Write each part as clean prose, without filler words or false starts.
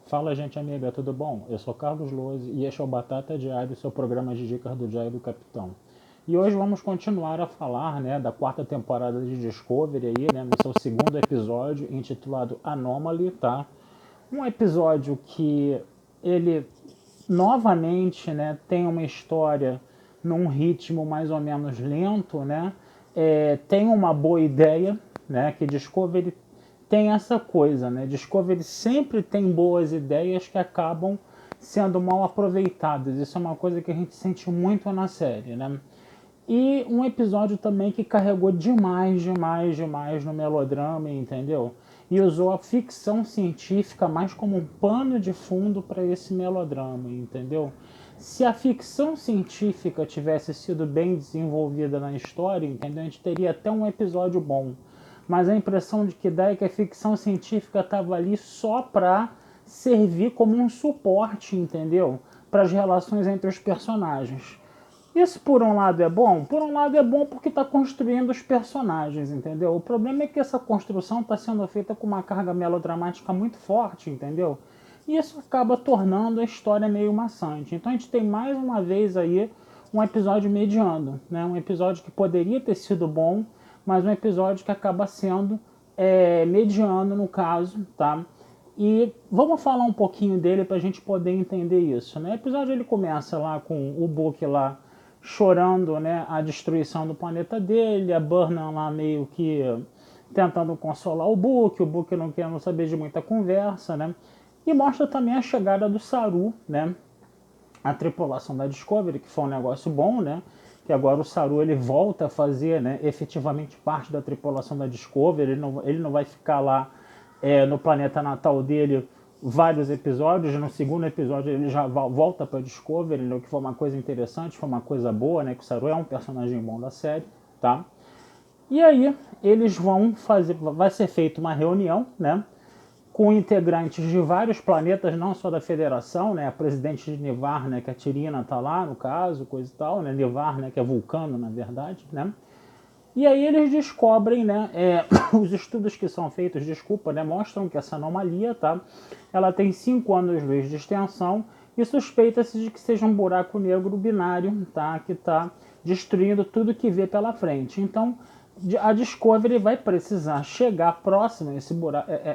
Fala, gente amiga, tudo bom? Eu sou Carlos Lose e este é o Batata Diário, seu programa de dicas do Diário do Capitão. E hoje vamos continuar a falar, da quarta temporada de Discovery aí, no seu segundo episódio, intitulado Anomaly, tá? Um episódio que ele novamente, tem uma história num ritmo mais ou menos lento, tem uma boa ideia, que Discovery tem essa coisa, Discovery sempre tem boas ideias que acabam sendo mal aproveitadas. Isso é uma coisa que a gente sente muito na série, E um episódio também que carregou demais no melodrama, entendeu? E usou a ficção científica mais como um pano de fundo para esse melodrama, entendeu? Se a ficção científica tivesse sido bem desenvolvida na história, entendeu? A gente teria até um episódio bom. Mas a impressão de que dá é que a ficção científica estava ali só para servir como um suporte, entendeu? Para as relações entre os personagens. Isso por um lado é bom? Por um lado é bom porque está construindo os personagens, entendeu? O problema é que essa construção está sendo feita com uma carga melodramática muito forte, entendeu? E isso acaba tornando a história meio maçante. Então a gente tem mais uma vez aí um episódio mediano, Um episódio que poderia ter sido bom, mas um episódio que acaba sendo mediano no caso, tá? E vamos falar um pouquinho dele para a gente poder entender isso, O episódio ele começa lá com o Book lá chorando, a destruição do planeta dele, a Burnham lá meio que tentando consolar o Book não querendo saber de muita conversa, E mostra também a chegada do Saru, A tripulação da Discovery, que foi um negócio bom, Que agora o Saru ele volta a fazer, efetivamente parte da tripulação da Discovery, ele não vai ficar lá no planeta natal dele vários episódios. No segundo episódio ele já volta para Discovery, o que foi uma coisa interessante, foi uma coisa boa, Que o Saru é um personagem bom da série, tá? E aí eles vão fazer, vai ser feita uma reunião, com integrantes de vários planetas, não só da Federação, A presidente de Nivar, que a Tirina tá lá, no caso, coisa e tal, Nivar, que é vulcano, na verdade, E aí eles descobrem, os estudos que são feitos, mostram que essa anomalia, tá? Ela tem 5 anos-luz de extensão e suspeita-se de que seja um buraco negro binário, tá? Que está destruindo tudo que vê pela frente. Então, a Discovery vai precisar chegar próximo a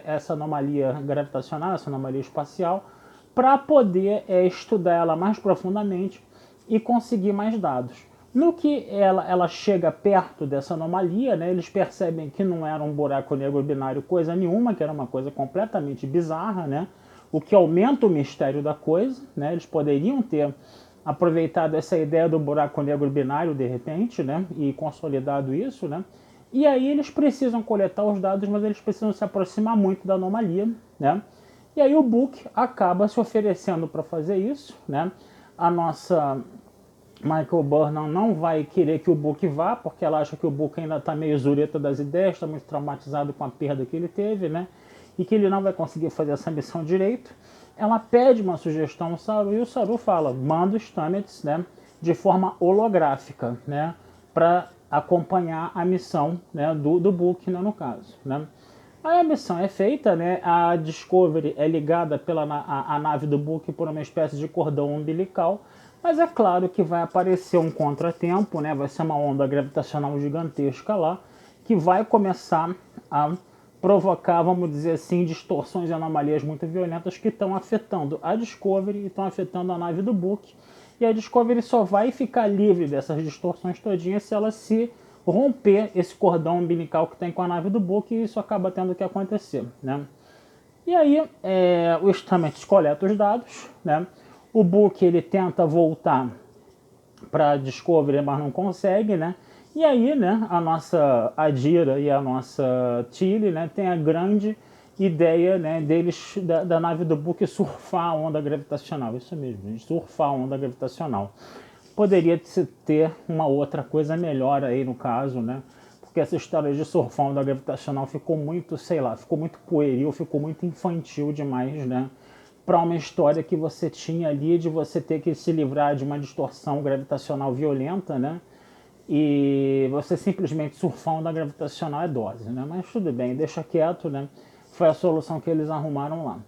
essa anomalia gravitacional, essa anomalia espacial, para poder estudar ela mais profundamente e conseguir mais dados. No que ela chega perto dessa anomalia, eles percebem que não era um buraco negro binário coisa nenhuma, que era uma coisa completamente bizarra, O que aumenta o mistério da coisa, Eles poderiam ter aproveitado essa ideia do buraco negro binário de repente, E consolidado isso, E aí eles precisam coletar os dados, mas eles precisam se aproximar muito da anomalia, E aí o Book acaba se oferecendo para fazer isso, A nossa Michael Burnham não vai querer que o Book vá, porque ela acha que o Book ainda está meio zureta das ideias, está muito traumatizado com a perda que ele teve, E que ele não vai conseguir fazer essa missão direito. Ela pede uma sugestão ao Saru e o Saru fala, manda os Stamets, de forma holográfica, para acompanhar a missão, do Book, no caso, Aí a missão é feita, a Discovery é ligada a nave do Book por uma espécie de cordão umbilical, mas é claro que vai aparecer um contratempo, vai ser uma onda gravitacional gigantesca lá, que vai começar a provocar, vamos dizer assim, distorções e anomalias muito violentas que estão afetando a Discovery e estão afetando a nave do Book. E a Discovery só vai ficar livre dessas distorções todinhas se ela se romper esse cordão umbilical que tem com a nave do Book, e isso acaba tendo que acontecer, E aí o Stamets coleta os dados, O Book ele tenta voltar para Discovery, mas não consegue, E aí, a nossa Adira e a nossa Tilly, tem a grande ideia, deles da nave do Book surfar a onda gravitacional. Isso mesmo, surfar a onda gravitacional. Poderia ter uma outra coisa melhor aí no caso, Porque essa história de surfar a onda gravitacional ficou muito, sei lá, ficou muito pueril, ficou muito infantil demais, Para uma história que você tinha ali de você ter que se livrar de uma distorção gravitacional violenta, E você simplesmente surfar onda gravitacional é dose, Mas tudo bem, deixa quieto, Foi a solução que eles arrumaram lá.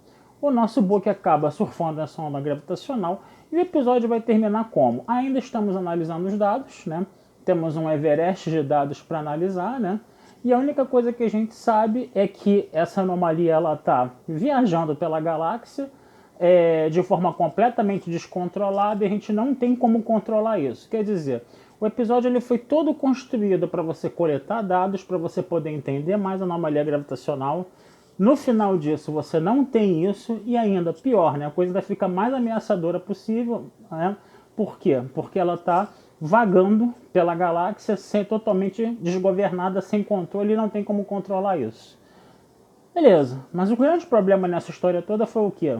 o nosso Book acaba surfando essa onda gravitacional e o episódio vai terminar como? Ainda estamos analisando os dados, né? Temos um Everest de dados para analisar, né? E a única coisa que a gente sabe é que essa anomalia ela está viajando pela galáxia de forma completamente descontrolada e a gente não tem como controlar isso. Quer dizer, o episódio ele foi todo construído para você coletar dados, para você poder entender mais a anomalia gravitacional. No final disso, você não tem isso e ainda pior, né? A coisa ainda fica mais ameaçadora possível, né? Por quê? Porque ela está vagando pela galáxia totalmente desgovernada, sem controle e não tem como controlar isso. Beleza, mas o grande problema nessa história toda foi o quê?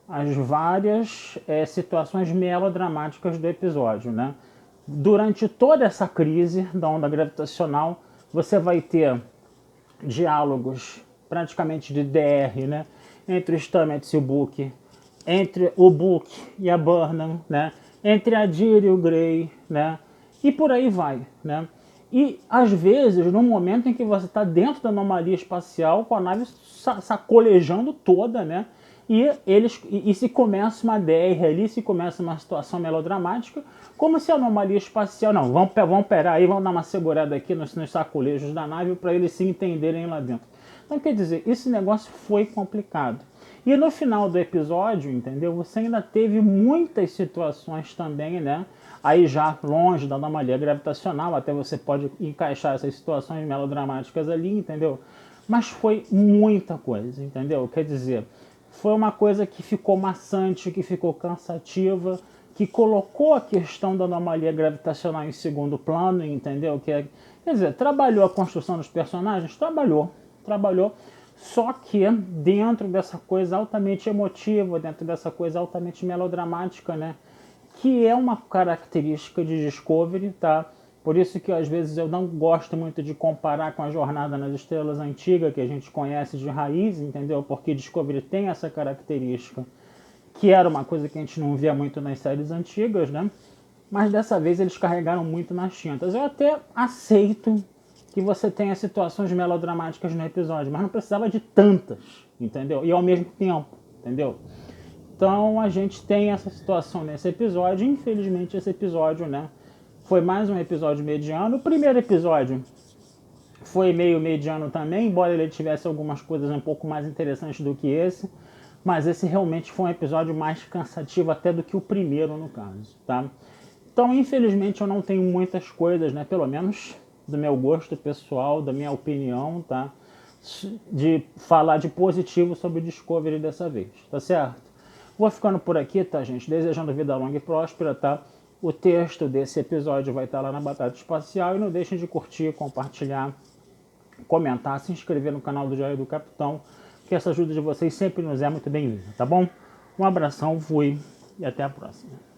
As várias situações melodramáticas do episódio, né? Durante toda essa crise da onda gravitacional, você vai ter diálogos praticamente de DR, né? Entre o Stamets e o Book, entre o Book e a Burnham, né? Entre a Jill e o Gray, né? E por aí vai, né? E às vezes, no momento em que você está dentro da anomalia espacial, com a nave sacolejando toda, né? E se começa uma DR ali, se começa uma situação melodramática, como se a anomalia espacial... Não, vamos parar aí, vamos dar uma segurada aqui nos sacolejos da nave para eles se entenderem lá dentro. Então, quer dizer, esse negócio foi complicado. E no final do episódio, entendeu? Você ainda teve muitas situações também, né? Aí já longe da anomalia gravitacional, até você pode encaixar essas situações melodramáticas ali, entendeu? Mas foi muita coisa, entendeu? Quer dizer, foi uma coisa que ficou maçante, que ficou cansativa, que colocou a questão da anomalia gravitacional em segundo plano, entendeu? Quer dizer, trabalhou a construção dos personagens? Trabalhou, só que dentro dessa coisa altamente emotiva, dentro dessa coisa altamente melodramática, né? Que é uma característica de Discovery, tá? Por isso que às vezes eu não gosto muito de comparar com a Jornada nas Estrelas antiga, que a gente conhece de raiz, entendeu? Porque Discovery tem essa característica, que era uma coisa que a gente não via muito nas séries antigas, né? Mas dessa vez eles carregaram muito nas tintas. Eu até aceito que você tenha situações melodramáticas no episódio, mas não precisava de tantas, entendeu? E ao mesmo tempo, entendeu? Então a gente tem essa situação nesse episódio. Infelizmente esse episódio, né, foi mais um episódio mediano. O primeiro episódio foi meio mediano também, embora ele tivesse algumas coisas um pouco mais interessantes do que esse. Mas esse realmente foi um episódio mais cansativo até do que o primeiro, no caso, tá? Então, infelizmente, eu não tenho muitas coisas, né, pelo menos do meu gosto pessoal, da minha opinião, tá? De falar de positivo sobre o Discovery dessa vez, tá certo? Vou ficando por aqui, tá, gente? Desejando vida longa e próspera, tá? O texto desse episódio vai estar lá na Batata Espacial. E não deixem de curtir, compartilhar, comentar, se inscrever no canal do Diário do Capitão, que essa ajuda de vocês sempre nos é muito bem-vinda, tá bom? Um abração, fui e até a próxima.